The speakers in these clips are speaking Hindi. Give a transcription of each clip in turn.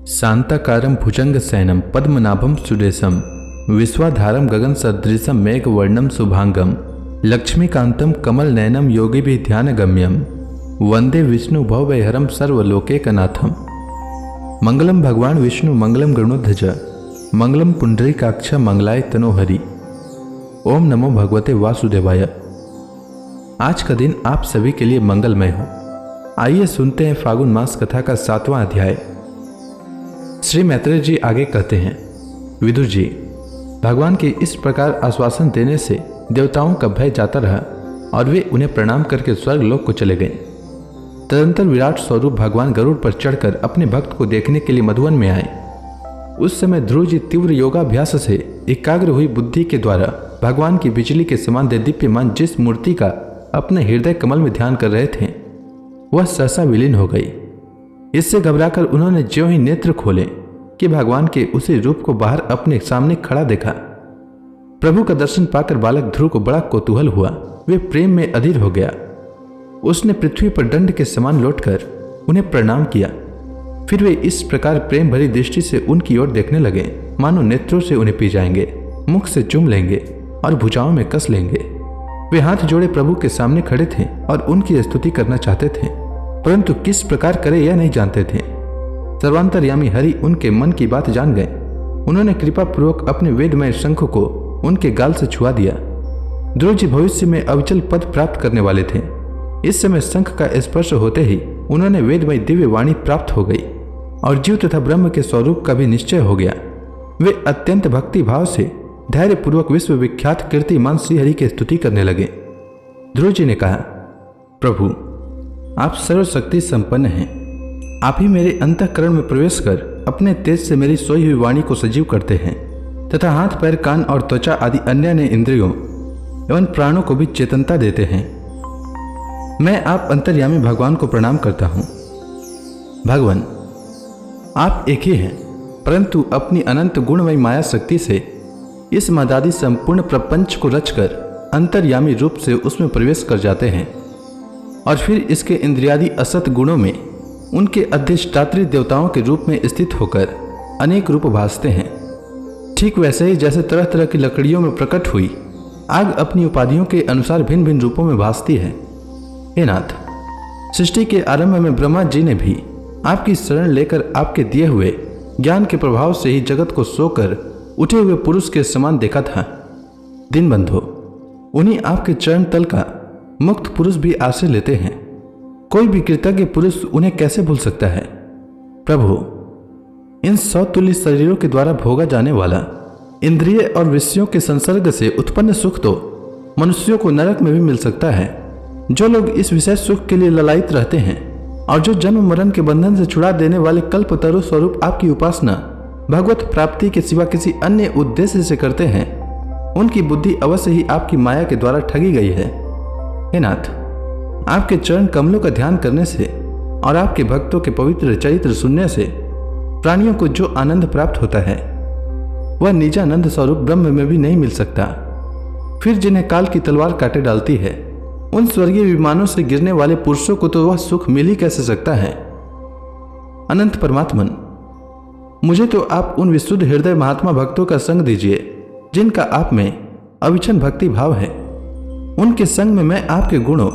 शांताकारं भुजंगशयनं पद्मनाभं सुरेशं विश्वाधारं गगनसदृशं मेघवर्णं शुभांगं लक्ष्मीकान्तं कमलनयनं योगिभिः ध्यानगम्यं वंदे विष्णु भवभयहरं सर्वलोकैकनाथं। मंगलम भगवान विष्णु मंगलम गरुड़ध्वज मंगलम पुंडरीकाक्ष मंगलाय तनोहरि। ओम नमो भगवते वासुदेवाय। आज का दिन आप सभी के लिए मंगलमय हो। आइए सुनते हैं फागुन मास कथा का 7वां अध्याय। श्री मैत्रेय जी आगे कहते हैं, विदुर जी, भगवान के इस प्रकार आश्वासन देने से देवताओं का भय जाता रहा और वे उन्हें प्रणाम करके स्वर्ग लोक को चले गए। तदंतर विराट स्वरूप भगवान गरुड़ पर चढ़कर अपने भक्त को देखने के लिए मधुवन में आए। उस समय ध्रुव जी तीव्र योगाभ्यास से एकाग्र हुई बुद्धि के द्वारा भगवान की बिजली के समान दीप्यमान जिस मूर्ति का अपने हृदय कमल में ध्यान कर रहे थे वह सहसा विलीन हो गई। इससे घबराकर उन्होंने ज्यों ही नेत्र खोले कि भगवान के उसी रूप को बाहर अपने सामने खड़ा देखा। प्रभु का दर्शन पाकर बालक ध्रुव को बड़ा कौतूहल हुआ। वे प्रेम में अधीर हो गया। उसने पृथ्वी पर दंड के समान लौटकर उन्हें प्रणाम किया। फिर वे इस प्रकार प्रेम भरी दृष्टि से उनकी ओर देखने लगे मानो नेत्रों से उन्हें पी जाएंगे, मुख से चूम लेंगे और भुजाओं में कस लेंगे। वे हाथ जोड़े प्रभु के सामने खड़े थे और उनकी स्तुति करना चाहते थे, परंतु किस प्रकार करे यह नहीं जानते थे। सर्वांतर्यामी हरि उनके मन की बात जान गए। उन्होंने कृपा पूर्वक अपने वेदमय शंख को उनके गाल से छुआ दिया। ध्रुव जी भविष्य में अविचल पद प्राप्त करने वाले थे। इस समय शंख का स्पर्श होते ही उन्होंने वेदमय दिव्य वाणी प्राप्त हो गई और जीव तथा ब्रह्म के स्वरूप का भी निश्चय हो गया। वे अत्यंत भक्ति भाव से धैर्य पूर्वक विश्व विख्यात कीर्तिमान श्रीहरि की स्तुति करने लगे। ध्रुव जी ने कहा, प्रभु, आप सर्वशक्ति संपन्न हैं। आप ही मेरे अंतःकरण में प्रवेश कर अपने तेज से मेरी सोई हुई वाणी को सजीव करते हैं तथा हाथ पैर कान और त्वचा आदि अन्य अन्य इंद्रियों एवं प्राणों को भी चेतनता देते हैं। मैं आप अंतर्यामी भगवान को प्रणाम करता हूँ। भगवान, आप एक ही हैं, परंतु अपनी अनंत गुणमयी माया शक्ति से इस मदादि संपूर्ण प्रपंच को रचकर अंतर्यामी रूप से उसमें प्रवेश कर जाते हैं और फिर इसके इंद्रियादि असत गुणों में उनके अधिष्ठात्री देवताओं के रूप में स्थित होकर अनेक रूप भासते हैं। ठीक वैसे ही जैसे तरह तरह की लकड़ियों में प्रकट हुई आग अपनी उपाधियों के अनुसार भिन्न भिन्न रूपों में भासती है। हे नाथ, सृष्टि के आरंभ में ब्रह्मा जी ने भी आपकी शरण लेकर आपके दिए हुए ज्ञान के प्रभाव से ही जगत को सोकर उठे हुए पुरुष के समान देखा था। दीनबंधो, उन्हीं आपके चरण तल का मुक्त पुरुष भी आश्रय लेते हैं। कोई भी कृतज्ञ पुरुष उन्हें कैसे भूल सकता है। प्रभु, इन 100 तुल्य शरीरों के द्वारा भोगा जाने वाला इंद्रिय और विषयों के संसर्ग से उत्पन्न सुख तो मनुष्यों को नरक में भी मिल सकता है। जो लोग इस विषय सुख के लिए ललायित रहते हैं और जो जन्म मरण के बंधन से छुड़ा देने वाले कल्पतरु स्वरूप आपकी उपासना भगवत प्राप्ति के सिवा किसी अन्य उद्देश्य से करते हैं, उनकी बुद्धि अवश्य ही आपकी माया के द्वारा ठगी गई है। हे नाथ, आपके चरण कमलों का ध्यान करने से और आपके भक्तों के पवित्र चरित्र सुनने से प्राणियों को जो आनंद प्राप्त होता है वह निजानंद स्वरूप ब्रह्म में भी नहीं मिल सकता। फिर जिन्हें काल की तलवार काटे डालती है उन स्वर्गीय विमानों से गिरने वाले पुरुषों को तो वह सुख मिल ही कैसे सकता है। अनंत परमात्मन, मुझे तो आप उन विशुद्ध हृदय महात्मा भक्तों का संग दीजिए जिनका आप में अविचल भक्ति भाव है। उनके संग में मैं आपके गुणों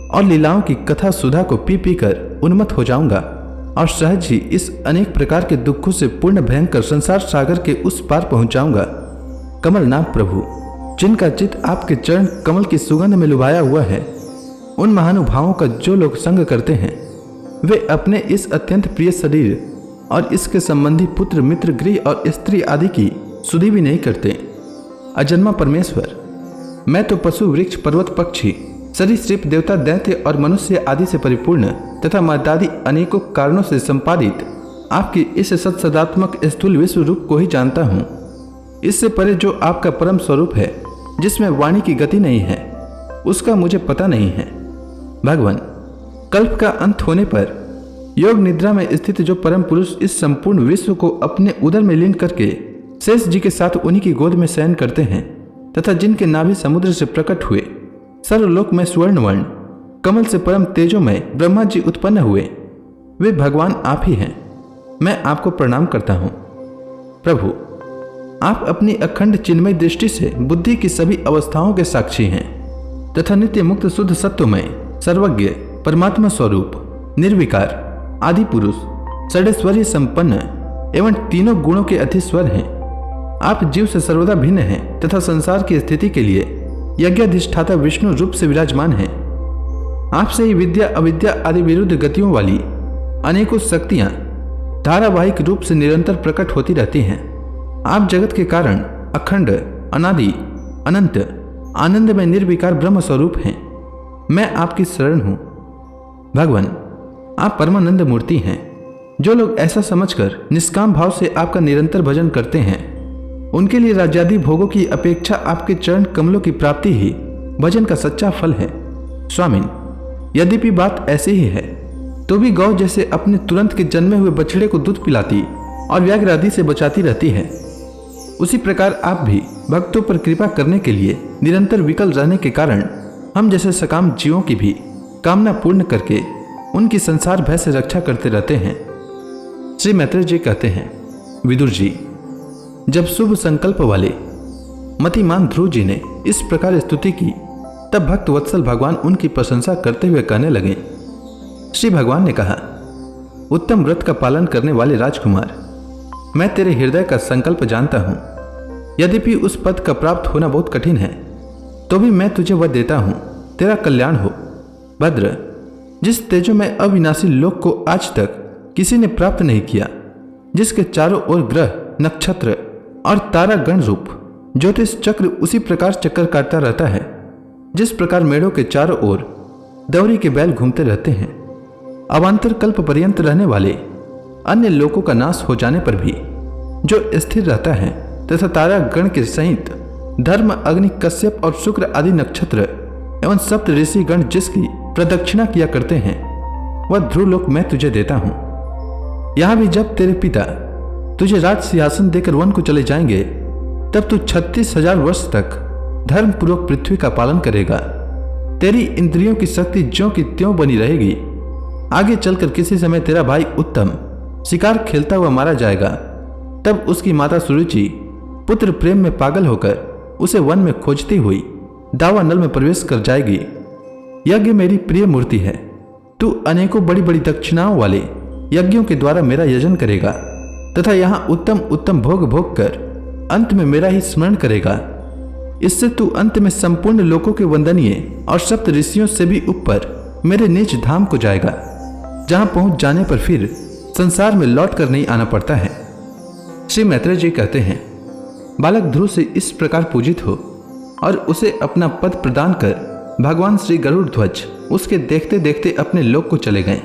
और लीलाओं की कथा सुधा को पी पी कर उन्मत्त हो जाऊंगा और सहज ही इस अनेक प्रकार के दुखों से पूर्ण भयंकर संसार सागर के उस पार पहुंच जाऊंगा। कमलनाथ प्रभु, जिनका चित्त आपके चरण कमल की सुगंध में लुभाया हुआ है, उन महानुभावों का जो लोग संग करते हैं वे अपने इस अत्यंत प्रिय शरीर और इसके संबंधी पुत्र मित्र गृह और स्त्री आदि की सुधि भी नहीं करते। अजन्मा परमेश्वर, मैं तो पशु वृक्ष पर्वत पक्षी सरीसृप देवता दैत्य और मनुष्य आदि से परिपूर्ण तथा मदादि अनेकों कारणों से संपादित आपकी इस सत्सदात्मक स्थूल विश्व रूप को ही जानता हूँ। इससे परे जो आपका परम स्वरूप है जिसमें वाणी की गति नहीं है उसका मुझे पता नहीं है। भगवान, कल्प का अंत होने पर योग निद्रा में स्थित जो परम पुरुष इस संपूर्ण विश्व को अपने उदर में लीन करके शेष जी के साथ उन्हीं की गोद में शयन करते हैं तथा जिनके नाभि समुद्र से प्रकट हुए सर्वलोक में स्वर्णवर्ण कमल से परम तेजोमय ब्रह्मा जी उत्पन्न हुए, वे भगवान आप ही हैं। मैं आपको प्रणाम करता हूँ। प्रभु, आप अपनी अखंड चिन्मय दृष्टि से बुद्धि की सभी अवस्थाओं के साक्षी हैं तथा नित्य मुक्त शुद्ध सत्वमय सर्वज्ञ परमात्मा स्वरूप निर्विकार आदि पुरुष षडैश्वर्य संपन्न एवं तीनों गुणों के अधीश्वर हैं। आप जीव से सर्वदा भिन्न हैं तथा संसार की स्थिति के लिए यज्ञाधिष्ठाता विष्णु रूप से विराजमान हैं। आपसे ही विद्या अविद्या आदि विरुद्ध गतियों वाली अनेकों शक्तियां धारावाहिक रूप से निरंतर प्रकट होती रहती हैं। आप जगत के कारण अखंड अनादि अनंत आनंद में निर्विकार ब्रह्म स्वरूप हैं। मैं आपकी शरण हूँ। भगवान, आप परमानंद मूर्ति हैं। जो लोग ऐसा समझकर निष्काम भाव से आपका निरंतर भजन करते हैं, उनके लिए राज्यादि भोगों की अपेक्षा आपके चरण कमलों की प्राप्ति ही भजन का सच्चा फल है। स्वामिन, यद्यपि बात ऐसी ही है तो भी गौ जैसे अपने तुरंत के जन्मे हुए बछड़े को दूध पिलाती और व्याघ्र आदि से बचाती रहती है, उसी प्रकार आप भी भक्तों पर कृपा करने के लिए निरंतर विकल रहने के कारण हम जैसे सकाम जीवों की भी कामना पूर्ण करके उनकी संसार भय से रक्षा करते रहते हैं। श्री मैत्रेय जी कहते हैं, विदुर जी, जब शुभ संकल्प वाले मतिमान ध्रुव जी ने इस प्रकार स्तुति की, तब भक्त वत्सल भगवान उनकी प्रशंसा करते हुए कहने लगे। श्री भगवान ने कहा, उत्तम व्रत का पालन करने वाले राजकुमार, मैं तेरे हृदय का संकल्प जानता हूं। यद्यपि उस पद का प्राप्त होना बहुत कठिन है, तो भी मैं तुझे वह देता हूं, तेरा कल्याण हो। भद्र, जिस तेजोमय अविनाशी लोक को आज तक किसी ने प्राप्त नहीं किया, जिसके चारों ओर ग्रह नक्षत्र और तारा गण रूप ज्योतिष चक्र उसी प्रकार चक्कर काटता रहता है जिस प्रकार मेढ़ों के चारों ओर दौरी के बैल घूमते रहते हैं। अवान्तर कल्प पर्यंत रहने वाले अन्य लोकों का नाश हो जाने पर भी जो स्थिर रहता है तथा तारा गण के सहित धर्म अग्नि कश्यप और शुक्र आदि नक्षत्र एवं सप्त ऋषि गण जिसकी प्रदक्षिणा किया करते हैं, वह ध्रुव लोक मैं तुझे देता हूं। यहां भी जब तेरे पिता तुझे राज सिंहासन देकर वन को चले जाएंगे, तब तू 36,000 वर्ष तक धर्म पूर्वक पृथ्वी का पालन करेगा। तेरी इंद्रियों की शक्ति ज्यों की त्यों बनी रहेगी। आगे चलकर किसी समय तेरा भाई उत्तम शिकार खेलता हुआ मारा जाएगा, तब उसकी माता सुरुचि पुत्र प्रेम में पागल होकर उसे वन में खोजती हुई दावानल में प्रवेश कर जाएगी। यज्ञ मेरी प्रिय मूर्ति है। तू अनेकों बड़ी बड़ी दक्षिणाओं वाले यज्ञों के द्वारा मेरा यजन करेगा तथा यहाँ उत्तम उत्तम भोग भोग कर अंत में मेरा ही स्मरण करेगा। इससे तू अंत में संपूर्ण लोकों के वंदनीय और सप्त ऋषियों से भी ऊपर मेरे नीच धाम को जाएगा, जहां पहुंच जाने पर फिर संसार में लौट कर नहीं आना पड़ता है। श्री मैत्रेय जी कहते हैं, बालक ध्रुव से इस प्रकार पूजित हो और उसे अपना पद प्रदान कर भगवान श्री गरुड़ ध्वज उसके देखते देखते अपने लोक को चले गए।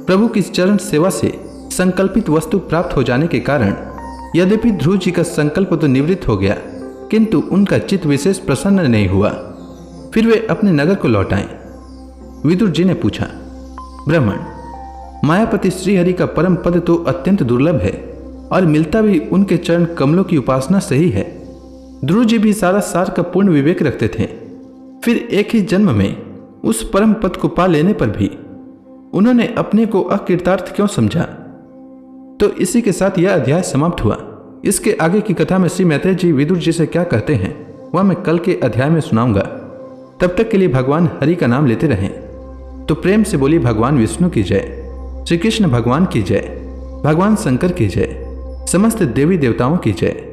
प्रभु की चरण सेवा से संकल्पित वस्तु प्राप्त हो जाने के कारण यद्यपि ध्रुव जी का संकल्प तो निवृत्त हो गया, किंतु उनका चित्त विशेष प्रसन्न नहीं हुआ। फिर वे अपने नगर को लौट आए। विदुर जी ने पूछा, ब्राह्मण, मायापति श्रीहरि का परम पद तो अत्यंत दुर्लभ है और मिलता भी उनके चरण कमलों की उपासना से ही है। ध्रुव जी भी सारा सार का पूर्ण विवेक रखते थे, फिर एक ही जन्म में उस परम पद को पा लेने पर भी उन्होंने अपने को अकृतार्थ क्यों समझा। तो इसी के साथ यह अध्याय समाप्त हुआ। इसके आगे की कथा में श्री मैत्रेय जी विदुर जी से क्या कहते हैं वह मैं कल के अध्याय में सुनाऊंगा। तब तक के लिए भगवान हरि का नाम लेते रहें। तो प्रेम से बोली भगवान विष्णु की जय, श्री कृष्ण भगवान की जय, भगवान शंकर की जय, समस्त देवी देवताओं की जय।